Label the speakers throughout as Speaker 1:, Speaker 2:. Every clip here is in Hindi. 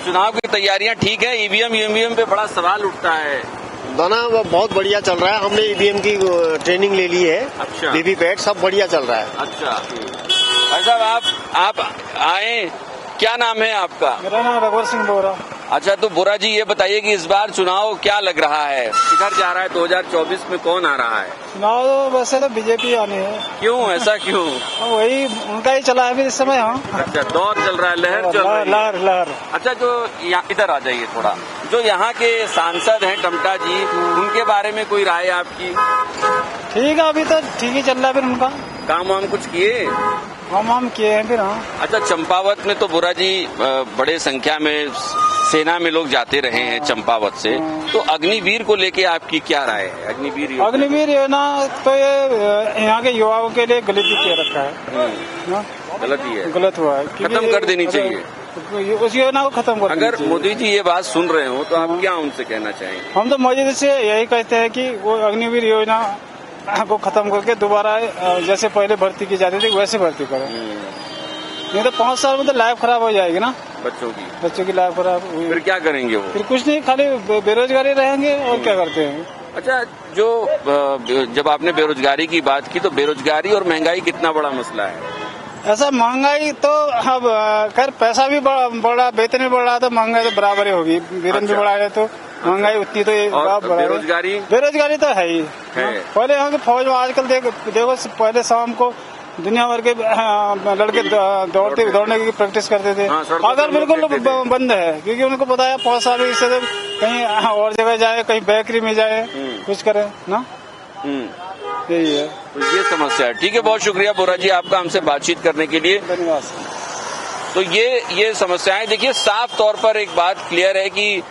Speaker 1: चुनाव की तैयारियां ठीक है? ईवीएम पे बड़ा सवाल उठता है।
Speaker 2: दोनों बहुत बढ़िया चल रहा है। हमने ईवीएम की ट्रेनिंग ले ली है।
Speaker 1: अच्छा।
Speaker 2: वीवीपैट सब बढ़िया चल रहा है।
Speaker 1: अच्छा भाई साहब, आप आए, क्या नाम है आपका?
Speaker 3: मेरा नाम रघुवर सिंह बोरा।
Speaker 1: अच्छा, तो बोरा जी ये बताइए कि इस बार चुनाव क्या लग रहा है, किधर जा रहा है? 2024 में कौन आ रहा है?
Speaker 3: चुनाव तो वैसे तो बीजेपी आनी है।
Speaker 1: क्यों, ऐसा क्यों?
Speaker 3: वही उनका ही चला है अभी इस समय। हाँ,
Speaker 1: अच्छा, दौर चल रहा है, लहर चल रही है।
Speaker 3: लहर।
Speaker 1: अच्छा, जो यहाँ इधर आ जाइए थोड़ा, जो यहाँ के सांसद हैं टमटा जी, उनके बारे में कोई राय आपकी?
Speaker 3: ठीक है, अभी तो ठीक ही चल रहा है फिर उनका
Speaker 1: काम वाम कुछ किए?
Speaker 3: हम किए हैं फिर। हाँ,
Speaker 1: अच्छा, चंपावत में तो बोरा जी बड़े संख्या में सेना में लोग जाते रहे हैं चंपावत से, तो अग्निवीर को लेके आपकी क्या राय है? अग्निवीर
Speaker 3: योजना तो ये यहाँ के युवाओं के लिए गलत ही किया रखा है।
Speaker 1: गलत ही है,
Speaker 3: गलत हुआ है,
Speaker 1: खत्म कर देनी चाहिए
Speaker 3: उस योजना को खत्म कर।
Speaker 1: अगर मोदी जी ये बात सुन रहे हो तो आप क्या उनसे कहना चाहेंगे?
Speaker 3: हम तो मोदी जी से यही कहते हैं कि वो अग्निवीर योजना को खत्म करके दोबारा जैसे पहले भर्ती की जाती थी वैसे भर्ती करें। नहीं तो 5 साल में तो लाइफ खराब हो जाएगी ना बच्चों की लाइफ खराब।
Speaker 1: फिर क्या करेंगे वो?
Speaker 3: फिर कुछ नहीं, खाली बेरोजगारी रहेंगे और क्या करते हैं।
Speaker 1: अच्छा, जो जब आपने बेरोजगारी की बात की तो बेरोजगारी और महंगाई कितना बड़ा मसला है?
Speaker 3: ऐसा महंगाई तो अब खैर पैसा भी बढ़ा, वेतन भी बढ़ा तो महंगाई तो बराबर ही होगी। वेतन भी बढ़ा है तो महंगाई उतनी तो बेरोजगारी तो है ही है। पहले यहाँ के फौज में आजकल देखो पहले शाम को दुनिया भर के लड़के दौड़ने की प्रैक्टिस करते थे। अगर बिल्कुल बंद है, क्योंकि उनको पता है 5 साल इससे तो कहीं और जगह जाए, कहीं बेकरी में जाए, कुछ करे ना। यही है,
Speaker 1: तो ये समस्या है। ठीक है, बहुत शुक्रिया बोरा जी आपका हमसे बातचीत करने के लिए,
Speaker 3: धन्यवाद।
Speaker 1: तो ये समस्याएं देखिए, साफ तौर पर एक बात क्लियर है कि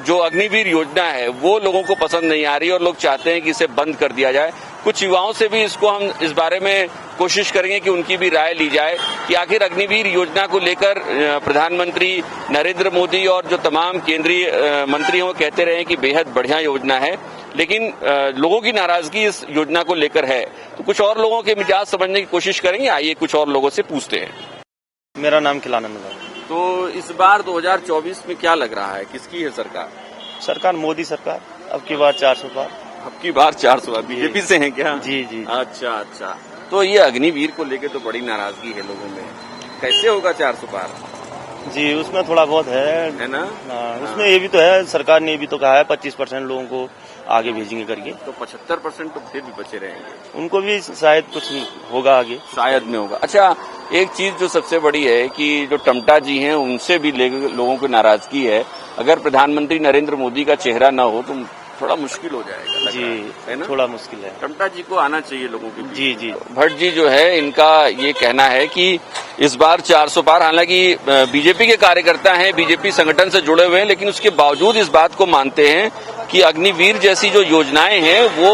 Speaker 1: जो अग्निवीर योजना है वो लोगों को पसंद नहीं आ रही और लोग चाहते हैं कि इसे बंद कर दिया जाए। कुछ युवाओं से भी इसको हम इस बारे में कोशिश करेंगे कि उनकी भी राय ली जाए कि आखिर अग्निवीर योजना को लेकर प्रधानमंत्री नरेंद्र मोदी और जो तमाम केंद्रीय मंत्री हैं वो कहते रहे कि बेहद बढ़िया योजना है, लेकिन लोगों की नाराजगी इस योजना को लेकर है। तो कुछ और लोगों के मिजाज समझने की कोशिश करेंगे, आइए कुछ और लोगों से पूछते हैं।
Speaker 4: मेरा नाम खिलानंद है।
Speaker 1: तो इस बार 2024 में क्या लग रहा है, किसकी है सरकार?
Speaker 4: सरकार मोदी सरकार। अब की बार 400 पार।
Speaker 1: अब की बार 400 पार बीजेपी से हैं क्या?
Speaker 4: जी।
Speaker 1: अच्छा, तो ये अग्निवीर को लेकर तो बड़ी नाराजगी है लोगों में, कैसे होगा 400 पार?
Speaker 4: जी, उसमें थोड़ा बहुत है ना। उसमें ये भी तो है, सरकार ने भी तो कहा है 25% लोगों को आगे भेजेंगे करके,
Speaker 1: तो 75% तो फिर भी बचे रहेंगे।
Speaker 4: उनको भी शायद कुछ होगा आगे,
Speaker 1: शायद में होगा। अच्छा, एक चीज जो सबसे बड़ी है कि जो टमटा जी हैं उनसे भी लोगों को नाराजगी है। अगर प्रधानमंत्री नरेंद्र मोदी का चेहरा न हो तो थोड़ा मुश्किल हो जाएगा।
Speaker 4: जी,
Speaker 1: है ना,
Speaker 4: थोड़ा मुश्किल है।
Speaker 1: टमटा जी को आना चाहिए लोगों के बीच।
Speaker 4: जी।
Speaker 1: भट्ट जी जो है, इनका ये कहना है कि इस बार 400 पार, हालांकि बीजेपी के कार्यकर्ता हैं, बीजेपी संगठन से जुड़े हुए हैं, लेकिन उसके बावजूद इस बात को मानते हैं कि अग्निवीर जैसी जो योजनाएं हैं वो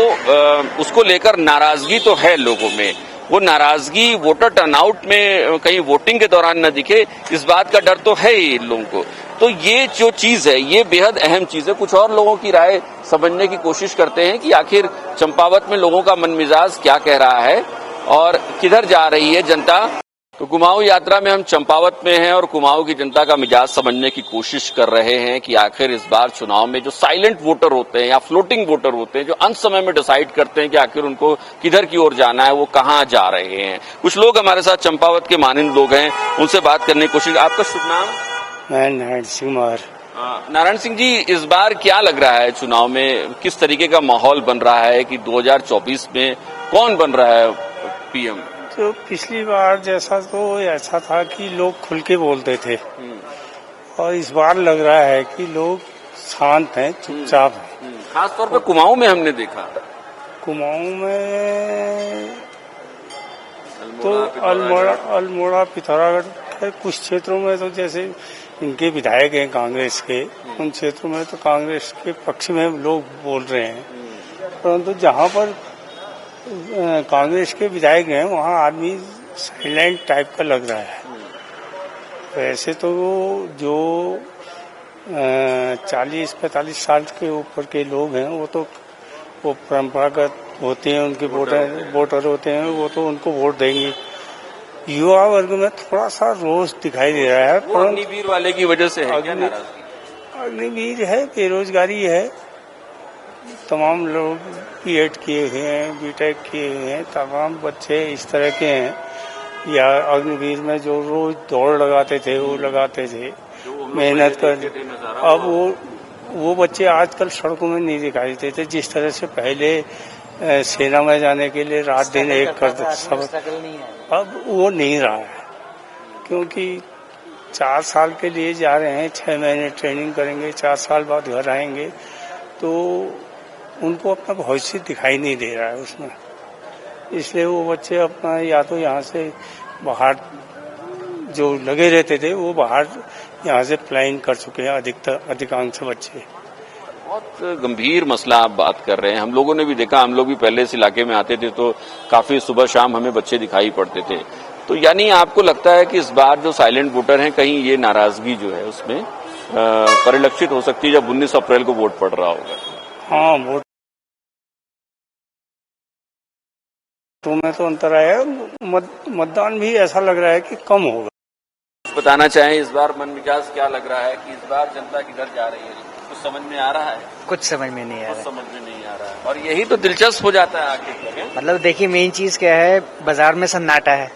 Speaker 1: उसको लेकर नाराजगी तो है लोगों में। वो नाराजगी वोटर टर्नआउट में कहीं वोटिंग के दौरान न दिखे, इस बात का डर तो है ही इन लोगों को। तो ये जो चीज है ये बेहद अहम चीज है। कुछ और लोगों की राय समझने की कोशिश करते हैं कि आखिर चंपावत में लोगों का मन मिजाज क्या कह रहा है और किधर जा रही है जनता। तो कुमाऊं यात्रा में हम चंपावत में हैं और कुमाऊं की जनता का मिजाज समझने की कोशिश कर रहे हैं कि आखिर इस बार चुनाव में जो साइलेंट वोटर होते हैं या फ्लोटिंग वोटर होते हैं, जो अंत समय में डिसाइड करते हैं कि आखिर उनको किधर की ओर जाना है, वो कहाँ जा रहे हैं। कुछ लोग हमारे साथ चंपावत के मानिंद लोग हैं, उनसे बात करने की कोशिश। आपका शुभ नाम?
Speaker 3: मैं नारायण सिंह मार।
Speaker 1: नारायण सिंह जी, इस बार क्या लग रहा है चुनाव में, किस तरीके का माहौल बन रहा है कि 2024 में कौन बन रहा है पीएम?
Speaker 3: तो पिछली बार जैसा तो ऐसा था कि लोग खुल के बोलते थे, और इस बार लग रहा है कि लोग शांत हैं, चुपचाप हैं।
Speaker 1: खास तौर पे कुमाऊं में हमने देखा।
Speaker 3: कुमाऊं में तो अल्मोड़ा पिथौरागढ़ कुछ क्षेत्रों में तो जैसे इनके विधायक हैं कांग्रेस के, उन क्षेत्रों में तो कांग्रेस के पक्ष में लोग बोल रहे हैं, परंतु जहां पर कांग्रेस के विधायक हैं वहाँ आदमी साइलेंट टाइप का लग रहा है। वैसे तो जो 40-45 साल के ऊपर के लोग हैं वो परंपरागत होते हैं, उनके वोटर होते हैं, वो तो उनको वोट देंगे।
Speaker 5: युवा वर्ग में थोड़ा सा रोष दिखाई दे रहा है।
Speaker 1: वो अग्निवीर वाले की वजह से है क्या नाराजगी?
Speaker 5: अग्निवीर है, बेरोजगारी है, तमाम लोग बीएड किए हुए हैं, बीटेक किए हुए हैं, तमाम बच्चे इस तरह के हैं। या अग्निवीर में जो रोज दौड़ लगाते थे वो लगाते थे, मेहनत कर, अब वो बच्चे आजकल सड़कों में नहीं दिखाई देते। जिस तरह से पहले सेना में जाने के लिए रात दिन एक करते सब, अब वो नहीं रहा है, क्योंकि 4 साल के लिए जा रहे हैं, 6 महीने ट्रेनिंग करेंगे, 4 साल बाद घर आएंगे, तो उनको अपना भविष्य दिखाई नहीं दे रहा है उसमें। इसलिए वो बच्चे अपना या तो यहाँ से बाहर जो लगे रहते थे वो बाहर यहाँ से प्लानिंग कर चुके हैं अधिकांश बच्चे।
Speaker 1: बहुत गंभीर मसला आप बात कर रहे हैं। हम लोगों ने भी देखा, हम लोग भी पहले इस इलाके में आते थे तो काफी सुबह शाम हमें बच्चे दिखाई पड़ते थे। तो यानी आपको लगता है कि इस बार जो साइलेंट वोटर हैं, कहीं ये नाराजगी जो है उसमें परिलक्षित हो सकती है जब 19 अप्रैल को वोट पड़ रहा होगा?
Speaker 5: हाँ, वोट तो में तो अंतर आया, मतदान भी ऐसा लग रहा है कि कम होगा।
Speaker 1: बताना चाहें इस बार मन मिजाज क्या लग रहा है कि इस बार जनता किधर जा रही है? कुछ समझ में आ रहा है?
Speaker 6: कुछ समझ में नहीं आ रहा है।
Speaker 1: समझ में नहीं आ रहा है, और यही तो दिलचस्प हो जाता है आखिर तक।
Speaker 6: मतलब देखिए, मेन चीज क्या है, बाजार में सन्नाटा है।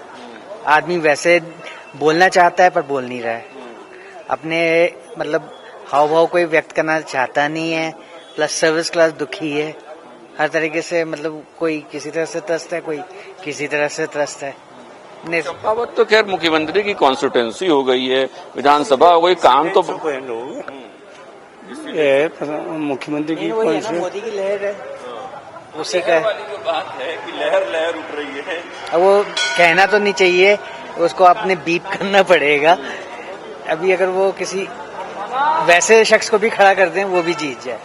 Speaker 6: आदमी वैसे बोलना चाहता है पर बोल नहीं रहा है, अपने मतलब हाव भाव कोई व्यक्त करना चाहता नहीं है। प्लस सर्विस क्लास दुखी है हर तरीके से, मतलब कोई किसी तरह से त्रस्त है, कोई किसी तरह से त्रस्त है।
Speaker 1: चंपावत तो खैर मुख्यमंत्री की कॉन्स्टिट्यूंसी हो गई है, विधानसभा हो गई, काम तो
Speaker 5: मुख्यमंत्री की
Speaker 6: मोदी की लहर है, उसी का
Speaker 1: जो बात है कि लहर लहर उठ रही है।
Speaker 6: अब वो कहना तो नहीं चाहिए, उसको आपने बीप करना पड़ेगा। अभी अगर वो किसी वैसे शख्स को भी खड़ा कर दें वो भी जीत जाए।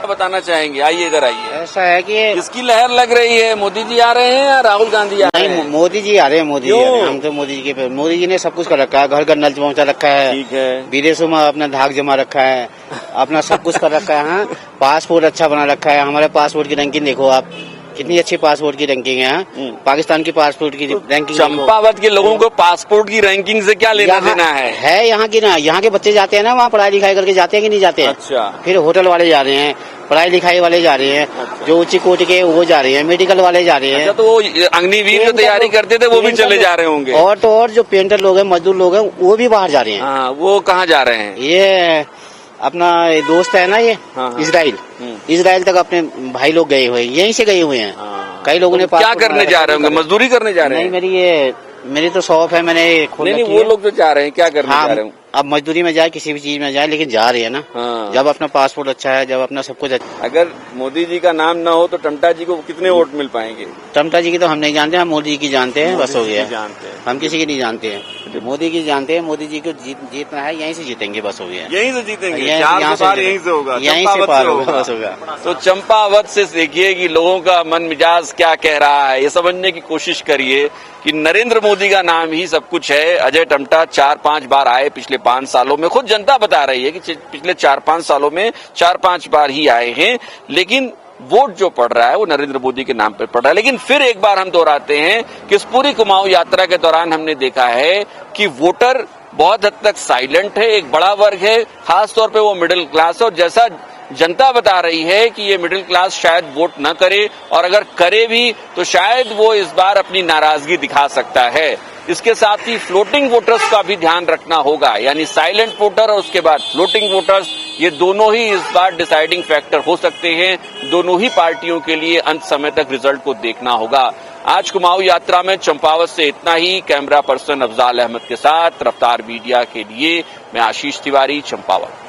Speaker 1: बताना चाहेंगे, आइए इधर आइए।
Speaker 7: ऐसा है कि
Speaker 1: किसकी लहर लग रही है? मोदी जी आ रहे हैं या राहुल गांधी आ रहे हैं?
Speaker 7: नहीं, मोदी जी आ रहे हैं। मोदी जी आ रहे हैं। हम तो मोदी जी ने सब कुछ कर रखा है, घर घर नल पहुंचा रखा है,
Speaker 1: ठीक है,
Speaker 7: विदेशों में अपना धाक जमा रखा है, अपना सब कुछ कर रखा है। हाँ, पासपोर्ट अच्छा बना रखा है। हमारे पासपोर्ट की रैंकिंग देखो आप, कितनी अच्छी पासपोर्ट की रैंकिंग है। पाकिस्तान की पासपोर्ट की रैंकिंग।
Speaker 1: चंपावत के लोगों को पासपोर्ट की रैंकिंग से क्या लेना देना है?
Speaker 7: यहाँ की ना, यहाँ के बच्चे जाते हैं ना, वहाँ पढ़ाई लिखाई करके जाते हैं कि नहीं जाते हैं?
Speaker 1: अच्छा।
Speaker 7: फिर होटल वाले जा रहे हैं, पढ़ाई लिखाई वाले जा रहे हैं,
Speaker 1: अच्छा।
Speaker 7: जो उच्च कोटि के वो जा रहे हैं, मेडिकल वाले जा रहे हैं।
Speaker 1: अच्छा, तो वो अग्निवीर जो तैयारी करते थे वो भी चले जा रहे होंगे।
Speaker 7: और तो और जो पेंटर लोग हैं, मजदूर लोग हैं, वो भी बाहर जा रहे हैं।
Speaker 1: हाँ, वो कहाँ जा रहे हैं?
Speaker 7: ये अपना दोस्त है ना, ये
Speaker 1: हाँ।
Speaker 7: इजराइल तक अपने भाई लोग गए हुए हैं, यहीं से गए हुए हैं। कई लोगों ने
Speaker 1: क्या करने जा रहे होंगे? मजदूरी करने जा रहे हैं?
Speaker 7: नहीं, मेरी तो शॉप है, मैंने
Speaker 1: नहीं, वो लोग जो जा रहे हैं क्या करने जा रहे हैं?
Speaker 7: अब मजदूरी में जाए, किसी भी चीज में जाए, लेकिन जा रही है ना।
Speaker 1: हाँ।
Speaker 7: जब अपना पासपोर्ट अच्छा है, जब अपना सब कुछ अच्छा।
Speaker 1: अगर मोदी जी का नाम ना हो तो टमटा जी को कितने वोट मिल पाएंगे?
Speaker 7: टमटा जी की तो हम नहीं जानते, हम मोदी जी की जानते हैं, बस हो गया।
Speaker 1: जानते हैं,
Speaker 7: हम किसी की नहीं जानते हैं, मोदी की जानते हैं। मोदी जी को जीतना है, यहीं से जीतेंगे, बस हो गया।
Speaker 1: यहीं से जीतेंगे,
Speaker 7: यहाँ से
Speaker 1: यहीं से होगा,
Speaker 7: यहीं से पार होगा, बस होगा।
Speaker 1: तो चंपावत से देखिए कि लोगों का मन मिजाज क्या कह रहा है, ये समझने की कोशिश करिए कि नरेंद्र मोदी का नाम ही सब कुछ है। अजय टमटा 4-5 बार आए पिछले 5 सालों में, खुद जनता बता रही है कि पिछले 4-5 सालों में 4-5 बार ही आए हैं, लेकिन वोट जो पड़ रहा है वो नरेंद्र मोदी के नाम पर पड़ रहा है। लेकिन फिर एक बार हम दोहराते हैं कि इस पूरी कुमाऊं यात्रा के दौरान हमने देखा है कि वोटर बहुत हद तक साइलेंट है, एक बड़ा वर्ग है, खासतौर पे वो मिडिल क्लास है, और जैसा जनता बता रही है कि ये मिडिल क्लास शायद वोट न करे, और अगर करे भी तो शायद वो इस बार अपनी नाराजगी दिखा सकता है। इसके साथ ही फ्लोटिंग वोटर्स का भी ध्यान रखना होगा, यानी साइलेंट वोटर और उसके बाद फ्लोटिंग वोटर्स, ये दोनों ही इस बार डिसाइडिंग फैक्टर हो सकते हैं। दोनों ही पार्टियों के लिए अंत समय तक रिजल्ट को देखना होगा। आज कुमाऊं यात्रा में चंपावत से इतना ही। कैमरा पर्सन अफजाल अहमद के साथ रफ्तार मीडिया के लिए मैं आशीष तिवारी, चंपावत।